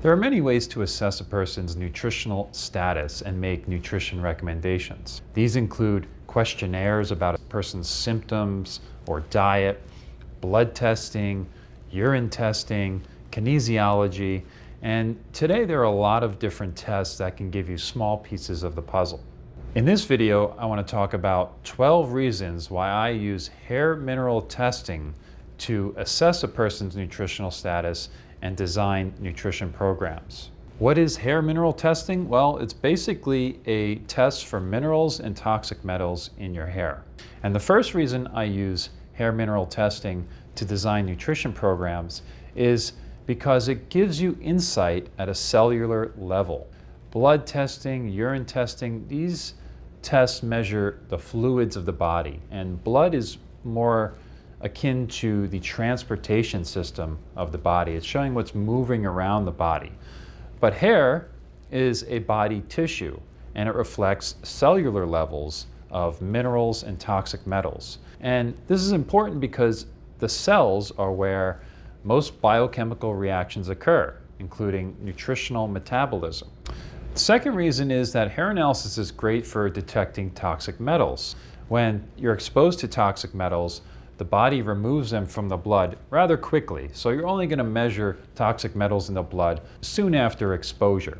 There are many ways to assess a person's nutritional status and make nutrition recommendations. These include questionnaires about a person's symptoms or diet, blood testing, urine testing, kinesiology, and today there are a lot of different tests that can give you small pieces of the puzzle. In this video, I want to talk about 12 reasons why I use hair mineral testing to assess a person's nutritional status and design nutrition programs. What is hair mineral testing? Well, it's basically a test for minerals and toxic metals in your hair. And the first reason I use hair mineral testing to design nutrition programs is because it gives you insight at a cellular level. Blood testing, urine testing, these tests measure the fluids of the body, and blood is more akin to the transportation system of the body. It's showing what's moving around the body. But hair is a body tissue, and it reflects cellular levels of minerals and toxic metals. And this is important because the cells are where most biochemical reactions occur, including nutritional metabolism. The second reason is that hair analysis is great for detecting toxic metals. When you're exposed to toxic metals, the body removes them from the blood rather quickly, so you're only going to measure toxic metals in the blood soon after exposure.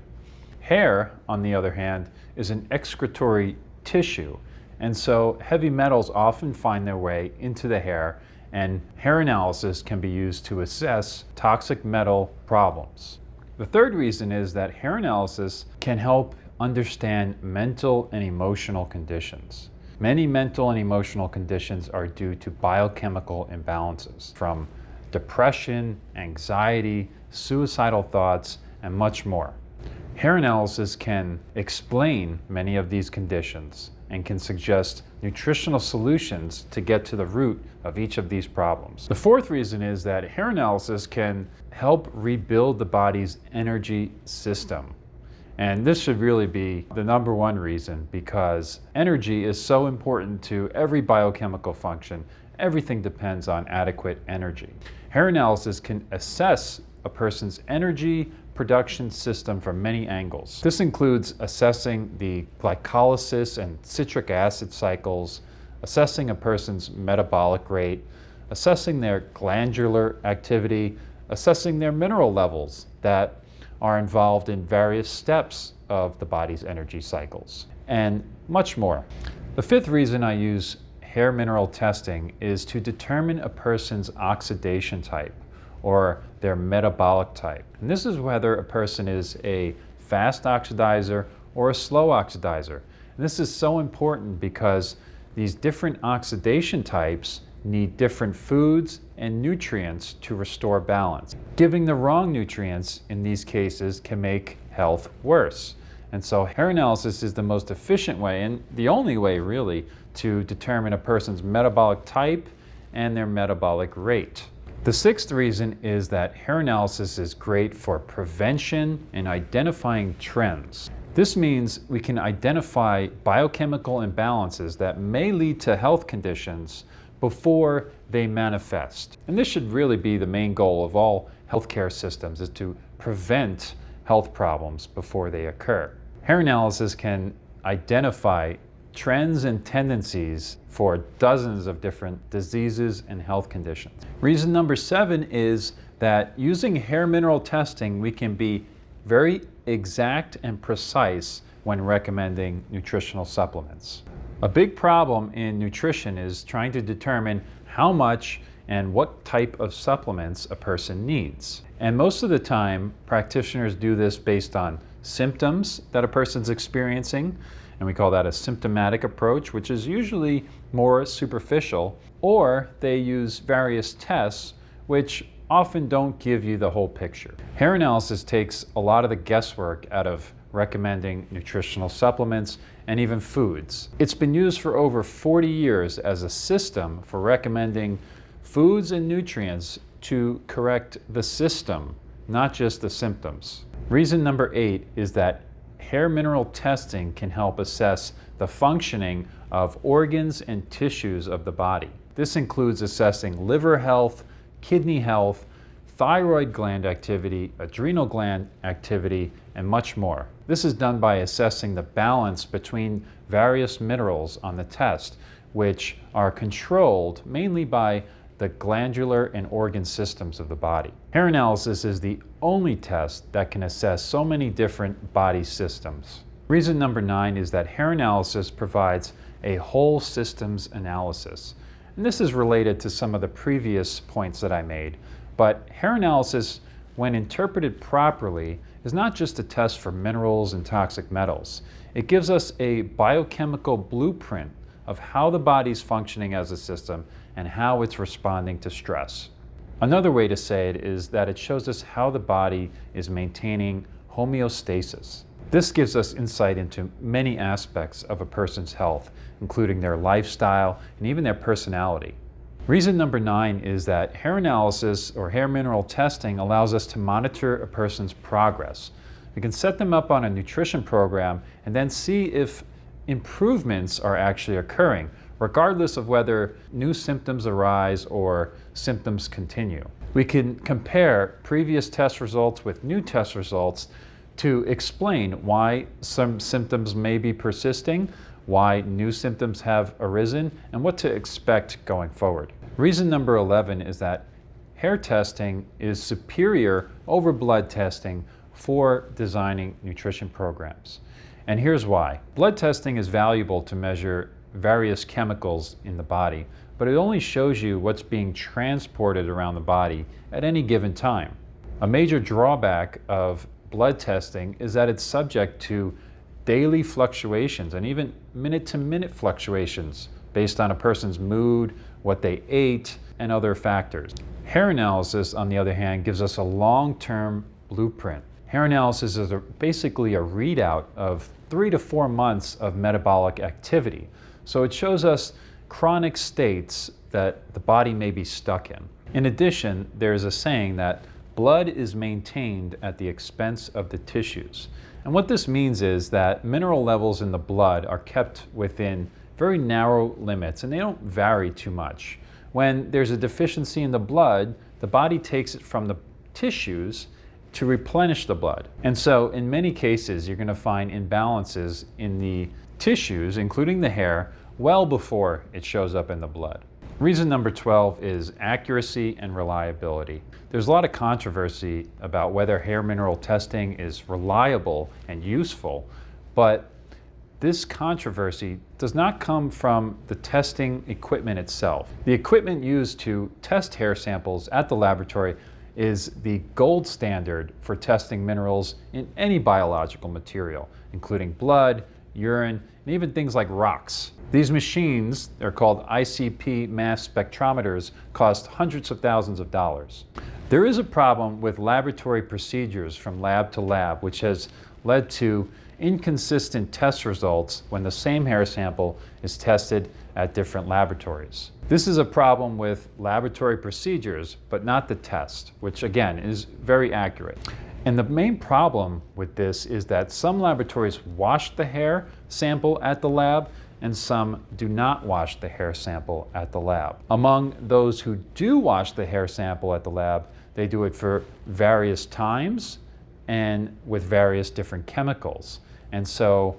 Hair, on the other hand, is an excretory tissue, and so heavy metals often find their way into the hair, and hair analysis can be used to assess toxic metal problems. The third reason is that hair analysis can help understand mental and emotional conditions. Many mental and emotional conditions are due to biochemical imbalances, from depression, anxiety, suicidal thoughts, and much more. Hair analysis can explain many of these conditions and can suggest nutritional solutions to get to the root of each of these problems. The fourth reason is that hair analysis can help rebuild the body's energy system. And this should really be the number one reason, because energy is so important to every biochemical function. Everything depends on adequate energy. Hair analysis can assess a person's energy production system from many angles. This includes assessing the glycolysis and citric acid cycles, assessing a person's metabolic rate, assessing their glandular activity, assessing their mineral levels that are involved in various steps of the body's energy cycles, and much more. The fifth reason I use hair mineral testing is to determine a person's oxidation type or their metabolic type. And this is whether a person is a fast oxidizer or a slow oxidizer. And this is so important because these different oxidation types need different foods and nutrients to restore balance. Giving the wrong nutrients in these cases can make health worse. And so hair analysis is the most efficient way, and the only way really, to determine a person's metabolic type and their metabolic rate. The sixth reason is that hair analysis is great for prevention and identifying trends. This means we can identify biochemical imbalances that may lead to health conditions before they manifest. And this should really be the main goal of all healthcare systems, is to prevent health problems before they occur. Hair analysis can identify trends and tendencies for dozens of different diseases and health conditions. Reason number 7 is that using hair mineral testing, we can be very exact and precise when recommending nutritional supplements. A big problem in nutrition is trying to determine how much and what type of supplements a person needs. And most of the time, practitioners do this based on symptoms that a person's experiencing, and we call that a symptomatic approach, which is usually more superficial, or they use various tests, which often don't give you the whole picture. Hair analysis takes a lot of the guesswork out of recommending nutritional supplements and even foods. It's been used for over 40 years as a system for recommending foods and nutrients to correct the system, not just the symptoms. Reason number 8 is that hair mineral testing can help assess the functioning of organs and tissues of the body. This includes assessing liver health, kidney health, thyroid gland activity, adrenal gland activity, and much more. This is done by assessing the balance between various minerals on the test, which are controlled mainly by the glandular and organ systems of the body. Hair analysis is the only test that can assess so many different body systems. Reason number 9 is that hair analysis provides a whole systems analysis. And this is related to some of the previous points that I made, but hair analysis, when interpreted properly, is not just a test for minerals and toxic metals. It gives us a biochemical blueprint of how the body's functioning as a system and how it's responding to stress. Another way to say it is that it shows us how the body is maintaining homeostasis. This gives us insight into many aspects of a person's health, including their lifestyle and even their personality. Reason number 9 is that hair analysis or hair mineral testing allows us to monitor a person's progress. We can set them up on a nutrition program and then see if improvements are actually occurring, regardless of whether new symptoms arise or symptoms continue. We can compare previous test results with new test results to explain why some symptoms may be persisting, why new symptoms have arisen, and what to expect going forward. Reason number 11 is that hair testing is superior over blood testing for designing nutrition programs. And here's why. Blood testing is valuable to measure various chemicals in the body, but it only shows you what's being transported around the body at any given time. A major drawback of blood testing is that it's subject to daily fluctuations and even minute-to-minute fluctuations based on a person's mood, what they ate, and other factors. Hair analysis, on the other hand, gives us a long-term blueprint. Hair analysis is basically a readout of 3 to 4 months of metabolic activity. So it shows us chronic states that the body may be stuck in. In addition, there's a saying that blood is maintained at the expense of the tissues. And what this means is that mineral levels in the blood are kept within very narrow limits and they don't vary too much. When there's a deficiency in the blood, the body takes it from the tissues to replenish the blood. And so in many cases, you're going to find imbalances in the tissues, including the hair, well before it shows up in the blood. Reason number 12 is accuracy and reliability. There's a lot of controversy about whether hair mineral testing is reliable and useful, but this controversy does not come from the testing equipment itself. The equipment used to test hair samples at the laboratory is the gold standard for testing minerals in any biological material, including blood, urine, and even things like rocks. These machines, they're called ICP mass spectrometers, cost hundreds of thousands of dollars. There is a problem with laboratory procedures from lab to lab, which has led to inconsistent test results when the same hair sample is tested at different laboratories. This is a problem with laboratory procedures, but not the test, which again is very accurate. And the main problem with this is that some laboratories wash the hair sample at the lab and some do not wash the hair sample at the lab. Among those who do wash the hair sample at the lab, they do it for various times and with various different chemicals. And so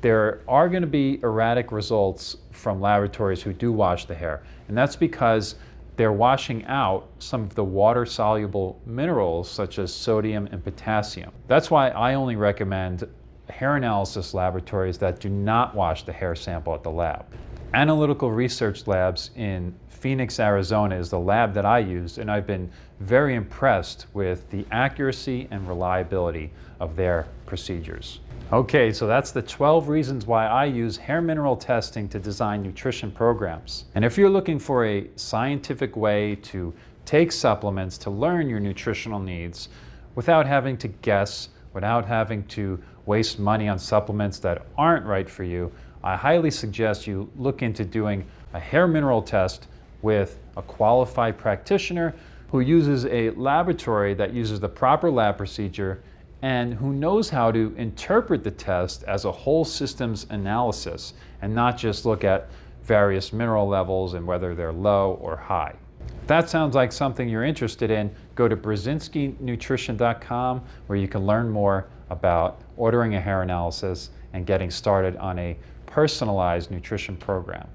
there are going to be erratic results from laboratories who do wash the hair. And that's because they're washing out some of the water-soluble minerals such as sodium and potassium. That's why I only recommend hair analysis laboratories that do not wash the hair sample at the lab. Analytical Research Labs in Phoenix, Arizona is the lab that I use, and I've been very impressed with the accuracy and reliability of their procedures. Okay, so that's the 12 reasons why I use hair mineral testing to design nutrition programs. And if you're looking for a scientific way to take supplements to learn your nutritional needs without having to guess, without having to waste money on supplements that aren't right for you, I highly suggest you look into doing a hair mineral test with a qualified practitioner who uses a laboratory that uses the proper lab procedure and who knows how to interpret the test as a whole systems analysis and not just look at various mineral levels and whether they're low or high. If that sounds like something you're interested in, go to brzezinskinutrition.com where you can learn more about ordering a hair analysis and getting started on a personalized nutrition program.